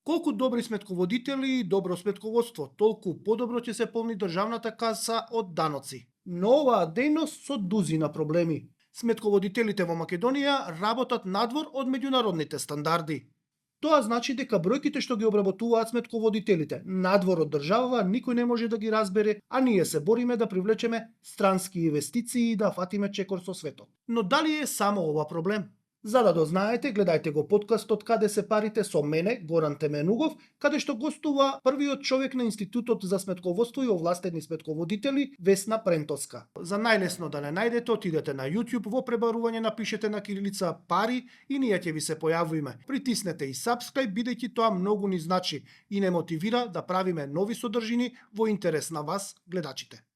Колку добри сметководители и добро сметководство, толку подобро ќе се полни државната каса од даноци. Но оваа дејност со дузина проблеми. Сметководителите во Македонија работат надвор од меѓународните стандарди. Тоа значи дека бројките што ги обработуваат сметководителите надвор од државава никој не може да ги разбере, а ние се бориме да привлечеме странски инвестиции и да фатиме чекор со светот. Но дали е само ова проблем? За да дознаете, гледајте го подкастот Каде се парите со мене, Горан Теменугов, каде што гостува првиот човек на Институтот за сметководство и овластени сметководители Весна Прентоска. За најлесно да не најдете, отидете на YouTube, во пребарување напишете на кирилица пари и ние ќе ви се појавиме. Притиснете и subscribe, бидејќи тоа многу ни значи и не мотивира да правиме нови содржини во интерес на вас, гледачите.